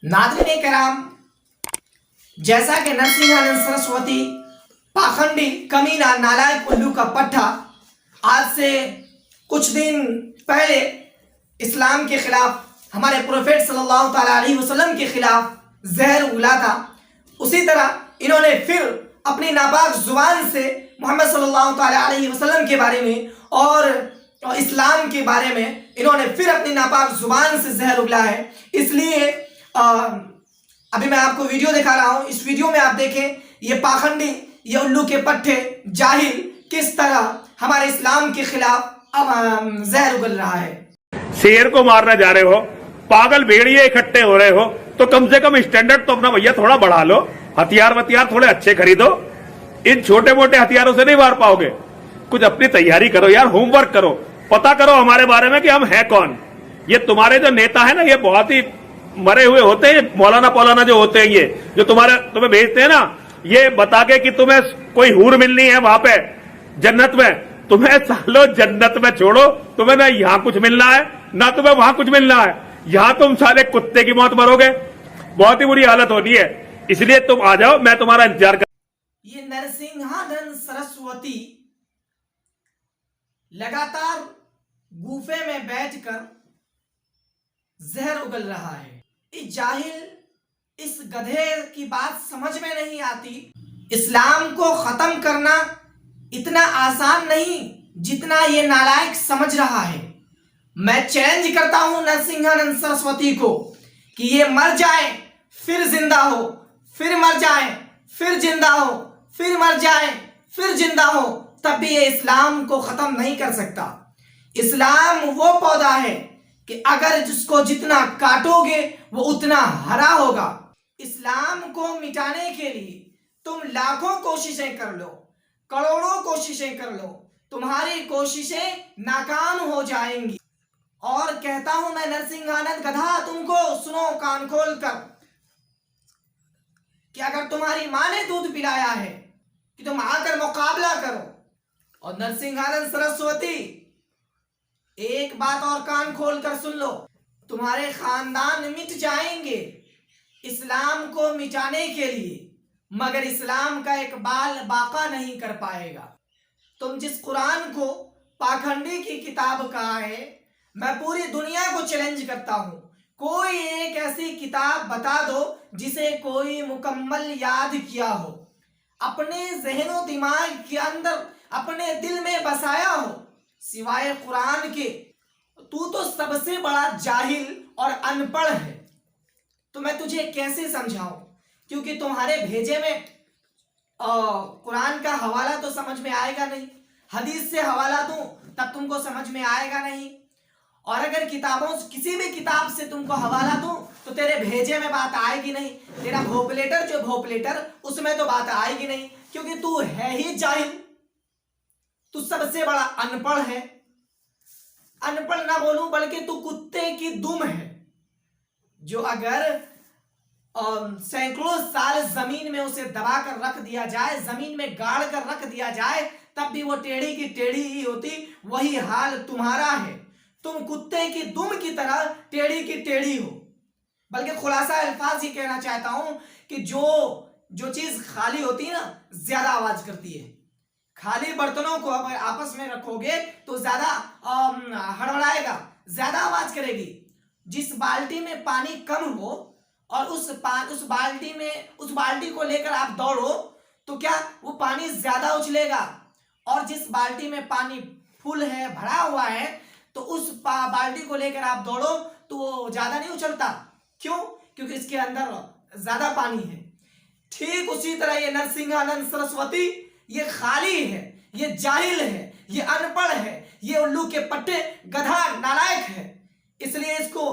नाज़रीन कराम, जैसा कि नरसिंहानंद सरस्वती पाखंडी कमीना नालायक उल्लू का पट्टा आज से कुछ दिन पहले इस्लाम के खिलाफ, हमारे प्रोफेट सल्लल्लाहु अलैहि वसल्लम के खिलाफ जहर उगला था, उसी तरह इन्होंने फिर अपनी नापाक जुबान से मोहम्मद सल्लल्लाहु अलैहि वसल्लम के बारे में और इस्लाम के बारे में इन्होंने फिर अपनी नापाक जुबान से जहर उगला है। इसलिए अभी मैं आपको वीडियो दिखा रहा हूँ। इस वीडियो में आप देखें, ये पाखंडी, ये उल्लू के पट्टे जाहिल किस तरह हमारे इस्लाम के खिलाफ अब जहर उगल रहा है। शेर को मारने जा रहे हो, पागल भेड़िए इकट्ठे हो रहे हो, तो कम से कम स्टैंडर्ड तो अपना भैया थोड़ा बढ़ा लो। हथियार थोड़े अच्छे खरीदो। इन छोटे मोटे हथियारों से नहीं मार पाओगे। कुछ अपनी तैयारी करो यार, होमवर्क करो, पता करो हमारे बारे में कि हम हैं कौन। ये तुम्हारे जो नेता है ना, ये बहुत ही मरे हुए होते हैं। मौलाना जो होते हैं, ये जो तुम्हें भेजते हैं ना, ये बता के कि तुम्हें कोई हूर मिलनी है वहां पे जन्नत में, तुम्हें सालो जन्नत में छोड़ो। तुम्हें ना यहाँ कुछ मिलना है ना तुम्हें वहां कुछ मिलना है। यहां तुम साले कुत्ते की मौत मरोगे। बहुत ही बुरी हालत होनी है। इसलिए तुम आ जाओ, मैं तुम्हारा इंतजार कर। ये नरसिंहानंद सरस्वती लगातार गुफे में बैठकर जहर उगल रहा है। इस जाहिल, इस गधे की बात समझ में नहीं आती। इस्लाम को खत्म करना इतना आसान नहीं जितना ये नालायक समझ रहा है। मैं चैलेंज करता हूं नरसिंहानंद सरस्वती को कि ये मर जाए फिर जिंदा हो, फिर मर जाए फिर जिंदा हो, फिर मर जाए फिर जिंदा हो, तब भी ये इस्लाम को खत्म नहीं कर सकता। इस्लाम वो पौधा है कि अगर जिसको जितना काटोगे वो उतना हरा होगा। इस्लाम को मिटाने के लिए तुम लाखों कोशिशें कर लो, करोड़ों कोशिशें कर लो, तुम्हारी कोशिशें नाकाम हो जाएंगी। और कहता हूं मैं नरसिंहानंद गधा, तुमको सुनो कान खोल कर कि अगर तुम्हारी मां ने दूध पिलाया है कि तुम आकर मुकाबला करो। और नरसिंहानंद सरस्वती, एक बात और कान खोल कर सुन लो, तुम्हारे खानदान मिट जाएंगे इस्लाम को मिटाने के लिए, मगर इस्लाम का एक बाल बाका नहीं कर पाएगा। तुम जिस कुरान को पाखंडी की किताब कहा है, मैं पूरी दुनिया को चैलेंज करता हूं, कोई एक ऐसी किताब बता दो जिसे कोई मुकम्मल याद किया हो, अपने ज़हनो दिमाग के अंदर, अपने दिल में बसाया हो, सिवाय कुरान के। तू तो सबसे बड़ा जाहिल और अनपढ़ है। तो मैं तुझे कैसे समझाऊं, क्योंकि तुम्हारे भेजे में कुरान का हवाला तो समझ में आएगा नहीं, हदीस से हवाला दूं तब तुमको समझ में आएगा नहीं, और अगर किसी भी किताब से तुमको हवाला दूं तो तेरे भेजे में बात आएगी नहीं। तेरा भोपलेटर उसमें तो बात आएगी नहीं, क्योंकि तू है ही जाहिल। तू सबसे बड़ा अनपढ़ है। अनपढ़ ना बोलूं बल्कि तू कुत्ते की दुम है, जो अगर सैकड़ों साल जमीन में उसे दबा कर रख दिया जाए, जमीन में गाड़ कर रख दिया जाए, तब भी वो टेढ़ी की टेढ़ी ही होती। वही हाल तुम्हारा है। तुम कुत्ते की दुम की तरह टेढ़ी की टेढ़ी हो। बल्कि खुलासा अल्फाज ये कहना चाहता हूं कि जो चीज खाली होती है ना, ज्यादा आवाज करती है। खाली बर्तनों को अगर आपस में रखोगे तो ज्यादा हड़बड़ाएगा, ज्यादा आवाज करेगी। जिस बाल्टी में पानी कम हो और उस बाल्टी को लेकर आप दौड़ो तो क्या वो पानी ज्यादा उछलेगा, और जिस बाल्टी में पानी फुल है, भरा हुआ है, तो उस बाल्टी को लेकर आप दौड़ो तो वो ज्यादा नहीं उछलता। क्यों? क्योंकि इसके अंदर ज्यादा पानी है। ठीक उसी तरह ये नरसिंहानंद सरस्वती, ये खाली है, ये जाहिल है, ये अनपढ़ है, ये उल्लू के पट्टे गधा नालायक है। इसलिए इसको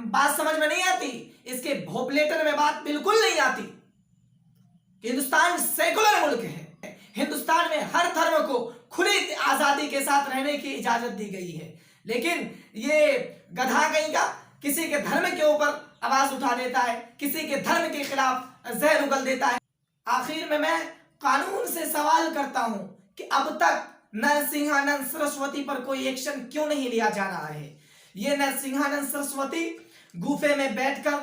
बात समझ में नहीं आती, इसके भोपलेटर में बात बिल्कुल नहीं आती। हिंदुस्तान सेकुलर मुल्क है। हिंदुस्तान में हर धर्म को खुली आजादी के साथ रहने की इजाजत दी गई है, लेकिन ये गधा कहीं का किसी के धर्म के ऊपर आवाज उठा देता है, किसी के धर्म के खिलाफ जहर उगल देता है। आखिर में मैं कानून से सवाल करता हूं कि अब तक नरसिंहानंद सरस्वती पर कोई एक्शन क्यों नहीं लिया जा रहा है। ये नरसिंहानंद सरस्वती गुफे में बैठकर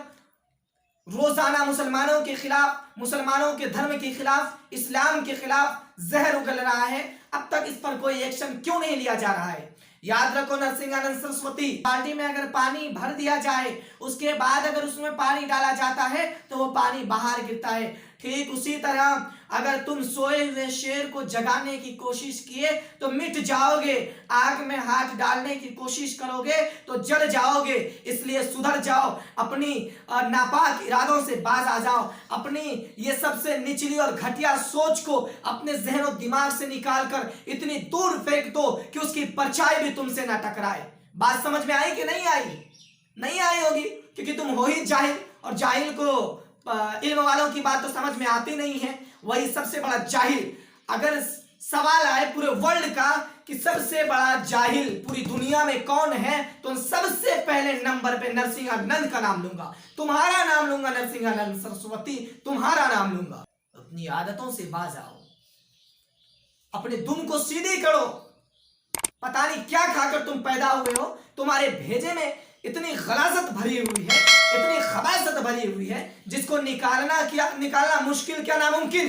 रोजाना मुसलमानों के खिलाफ, मुसलमानों के धर्म के खिलाफ, इस्लाम के खिलाफ जहर उगल रहा है। अब तक इस पर कोई एक्शन क्यों नहीं लिया जा रहा है? याद रखो नरसिंहानंद सरस्वती, बाल्टी में अगर पानी भर दिया जाए, उसके बाद अगर उसमें पानी डाला जाता है तो वो पानी बाहर गिरता है। ठीक उसी तरह अगर तुम सोए हुए शेर को जगाने की कोशिश किए तो मिट जाओगे, आग में हाथ डालने की कोशिश करोगे तो जल जाओगे। इसलिए सुधर जाओ, अपनी नापाक इरादों से बाज आ जाओ, अपनी ये सबसे निचली और घटिया सोच को अपने जहन और दिमाग से निकाल कर इतनी दूर फेंक दो कि उसकी परछाई भी तुमसे ना टकराए। बात समझ में आई कि नहीं आई? नहीं आई होगी, क्योंकि तुम हो ही जाहिल, और जाहिल को इल्म वालों की बात तो समझ में आती नहीं है, वही सबसे बड़ा जाहिल। अगर सवाल आए पूरे वर्ल्ड का कि सबसे बड़ा जाहिल पूरी दुनिया में कौन है, तो सबसे पहले नंबर पे नरसिंहानंद का नाम लूंगा, तुम्हारा नाम लूंगा, नरसिंहानंद सरस्वती तुम्हारा नाम लूंगा। अपनी आदतों से बाज आओ, अपने दुम को सीधी करो। पता नहीं क्या खाकर तुम पैदा हुए हो, तुम्हारे भेजे में इतनी गलाजत भरी हुई है, इतनी खबासत भरी हुई है, जिसको निकालना मुश्किल क्या नामुमकिन।